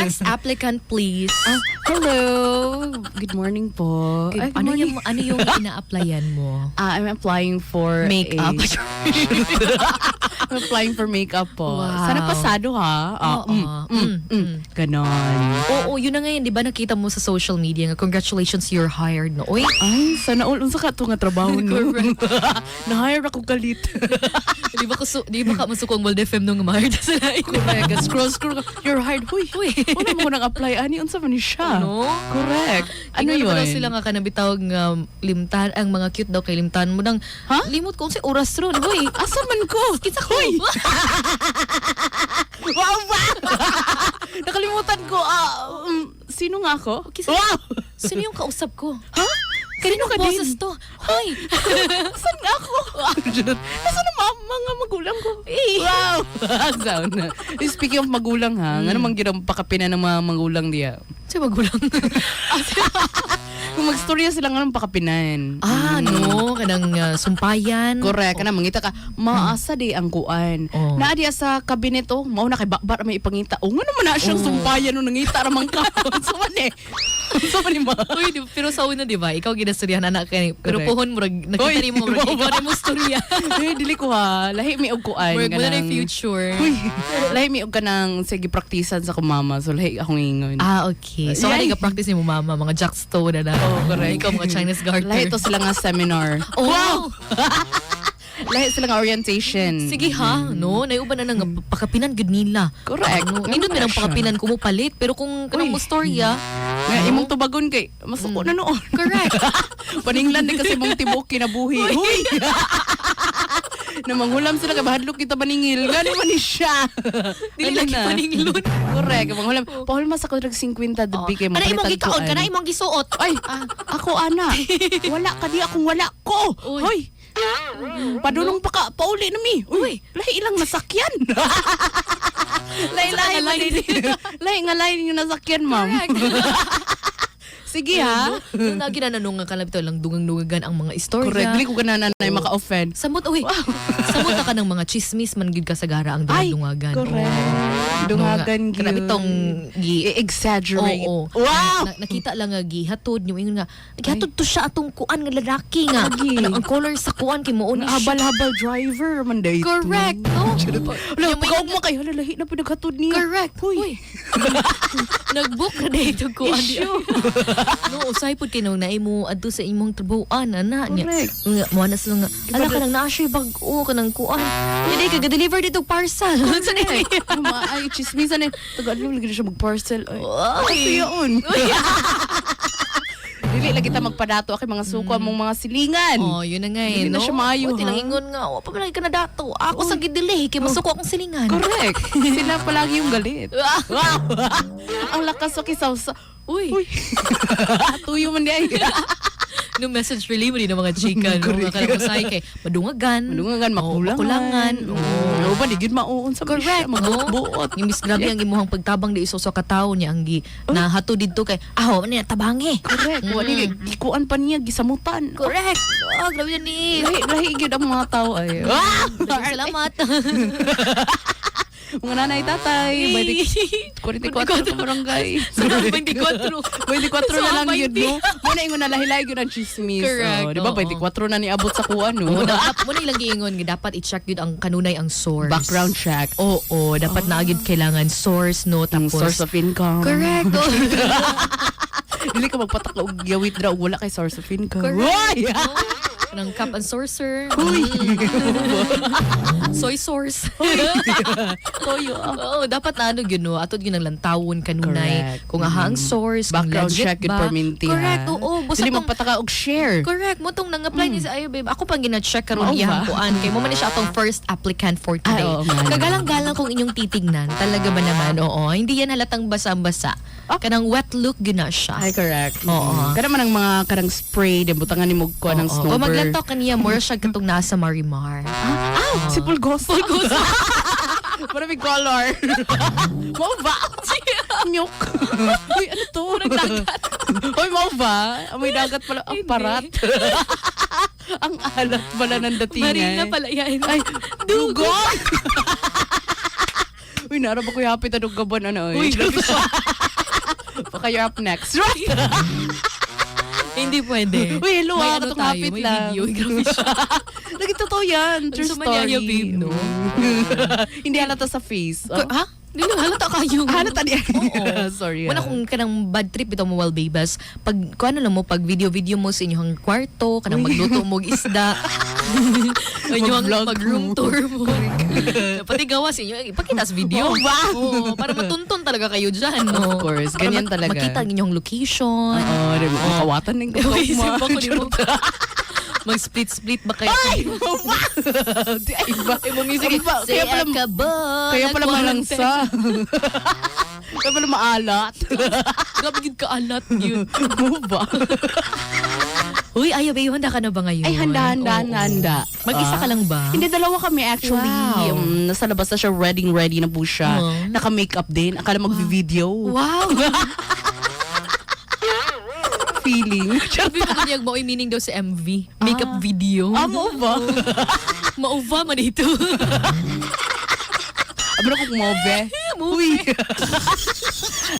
Next applicant, please. Hello. Good morning po. Good, ano yung ina-applyan mo? I'm applying for Makeup. I'm applying for makeup po. Wow. Sana pasado ha. Ganon. Oo, yun na ngayon, di ba nakita mo sa social media nga, congratulations, you're hired, no? Uy, Ay, sana all unsa ka to nga trabaho no. Na-hire ako kalit. di ba ka masukong World FM nung ma-hired sila? Correct. Scroll. You're hired. Huy. Wala mo ko nang-apply. Ani, unsa man ni siya? Ano? Correct. Ano Tingnan yun? mo daw sila nga kanabitaw nga limtan, ang mga cute daw kay limtan mo nang limot ko si oras ron. Uy, Asa man ko? kitsa ko. Wow ba? Nakalimutan ko. Sino nga ako? Wow! Sino yung kausap ko? Kanino ka Boses din? to. Hoy! Saan nga ako? Nasaan na mga magulang ko? Wow! Sauna. Speaking of magulang ha, ano mang ginapakapina ng mga magulang diya? Si magulang. Kung magstorya sila nga ng pakapinan. No, kanang sumpayan. Correct. Kana mangita ka, maasa di ang kuan. Naa diya sa kabinet mao na kay bakbar may ipangita. Nga naman na siyang sumpayan nung nangita ramang ka. So man ma. Uy, pero sa una, di ba? Ikaw ginastoryahan anak ka. Pero Correct. pohon mo, nakita ni mo, ikaw na mo storya. Dili ko ha. Lahi mi og kuan. Work mo na yung future. Uy, lahi mi og kanang sige praktisan sa kumama. So lahi akong ingon. Okay. So, ano practice ni mo, mama? Mga jackstone na. Correct. Ikaw mga Chinese garter. Lahi to sila nga seminar. Oh. Wow! Lahi sila nga orientation. Sige ha, no? Naiuban na nga pakapinan good nila. Correct. Nindot mo ng pakapinan kung mo palit. Pero kung kanang mo storya, nga imong tubagon kay masuko na noon. correct. Paninglan din kasi mong tibok kinabuhi. Huy! Na manghulam sila kay bahadlok kita baningil. Gani man ni siya. Dili lagi paninglon. Correct. Manghulam. Pahulma sa kodreg 50 dabi kay Kana mapalitan imong gikaon, ko, kana imong gisuot. Ay, ako ana. Wala ka di akong wala ko. Uy. Hoy. Padulong pa ka, pauli na mi. Uy, lahi ilang nasakyan. Lahi nga lahi yung nasakyan, ma'am. Sige ha. Nung lagi na nanungan ka lang ito lang dungang-dungagan ang mga istorya. Correct. Dili ko ganana na maka-offend. Samot, samot na ka ng mga chismis man gid ka sa gara ang Ay, dungagan. correct. Dungagan gyud. Grabe tong exaggerate. Oo. Wow! Nakita lang nga gihatod yung ingon nga. Gihatod to siya atong kuan nga lalaki nga. Agi. Ang color sa kuan kay mo ni Habal-habal driver man day. Correct. No? Wala, pagkaog mo kay halalahi na pinaghatod niya. Correct. Uy. Nag-book na dito kuan. Issue. No, usay pud kay nung naimo adto sa imong trabuhan ana nya. Correct. Nga mo na sila nga. Ala ka nang naasya bag-o ka nang kuan. Hindi ka deliver dito parcel. Sa Ay, chismisan eh. Tagalog lagi na siya mag-parcel. Ay, Ay. yun. Dili lagi ta magpadato akay mga suko mong mga silingan. Oh, yun na nga eh, Hindi na no? siya maayo, O, ha? tilangingon nga, o, pamalagi ka na dato. Ako sa gidili, kay masuko akong silingan. Correct. Sila palagi yung galit. Wow! Ang lakas sa kisawsa. Uy! Tuyo man di ay. No message really mo din ng mga chika, no? Mga kalamasay kay madungagan. Madungagan, makulangan. Makulangan. Oo ba, di gid mauon sa Correct, no? Magbuot. Yung miss grabe ang imuhang pagtabang di iso sa katawo niya ang nahato dito kay aho man niya tabangi. Correct. Wali ikuan pa niya gisamutan. Correct. Oh, grabe yan ni. Lahi gid ang mga tao ay. Salamat. Mga nanay, tatay, 44 sa barangay. Sarap 24. 24 na lang yun, no? Muna ingon na lahi-lahi yun ang chismis. Correct, Di ba? oo. 24 na niabot sa kuwan, no? Muna ilang giingon nga dapat i-check yun ang kanunay ang source. Background check. Oo, dapat na agad kailangan source, no? Ang Tapos, source of income. correct. Oh. Dili ka magpatakla og withdraw wala kay source of income. Correct. Uy! Ng cup and saucer. Uy! Soy source. Toyo. Oo, dapat na ano yun, no? Atod yun ang lantawon kanunay. Correct. Kung ang source, kung Background legit check yun ba. perminti, Correct, ha? oo. Basta Dili tong- magpataka og share. Correct. Mo tong nang-apply ni sa ayo, babe. Ako pang gina-check karon Mao iyang ba? kuan. Kay mo man ni siya atong first applicant for today. oo nga. Kagalang-galang kung inyong titignan. Talaga ba naman? Oo. Hindi yan halatang basa-basa. Kanang wet look gina siya. Ay, correct. Oo. Kada man ang mga karang spray, din butangan ni mo ko ng snowbird. Kung maglantaw kaniya, more siya katong nasa Marimar. Si Pulgos. Pulgos. Maraming color. Mau ba? Nyok. Uy, ano to? Dagat. Uy, mau ba? Amoy dagat pala. Ang Hindi. parat. Ang alat pala ng datingan. Marina pala yan. Ay, dugong. Uy, narap ako yapit anong gaban ano. Uy, grabe siya. Baka you're up next. Right? Hindi pwede. Uy, hello, May katong tayo, hapit may lang. video. Grabe siya. Lagi totoo yan. True Sa story. manyaya, babe, no? Hindi halata sa face. Oh? Ha? Hindi na halata kayo. Halata niya. Oo. Sorry. Wala kung kanang bad trip ito mo, well, babas. Pag, kung ano lang mo, pag video-video mo sa inyong kwarto, kanang magluto mo og isda. Inyong Mag-vlog mag-room mo. tour mo. Pati gawa sa inyo, ipakita sa video. Oh, wow. Oo, para matuntun talaga kayo dyan, no? Of course, Para ganyan talaga. Makita ang inyong location. Oo, di ba? Ang kawatan ng gawa Isip mo. ako ni mo. Mag-split-split ba kayo? Ay! Di ay ba? Sige, Kaya pala, kaya pala malangsa. Kaya pala maalat. Grabe gid ka alat yun. Mo ba? Uy, ayaw, babe, handa ka na ba ngayon? Ay, handa. Mag-isa ka lang ba? Hindi, dalawa kami actually. Wow. Nasa labas na siya, ready na po siya. Naka-makeup din. Akala mag-video. Wow! Feeling. Sabi ko niya, mao'y meaning daw sa MV. Makeup video. Mo ba? Mauva man ito. Abra ko kumove. Movie.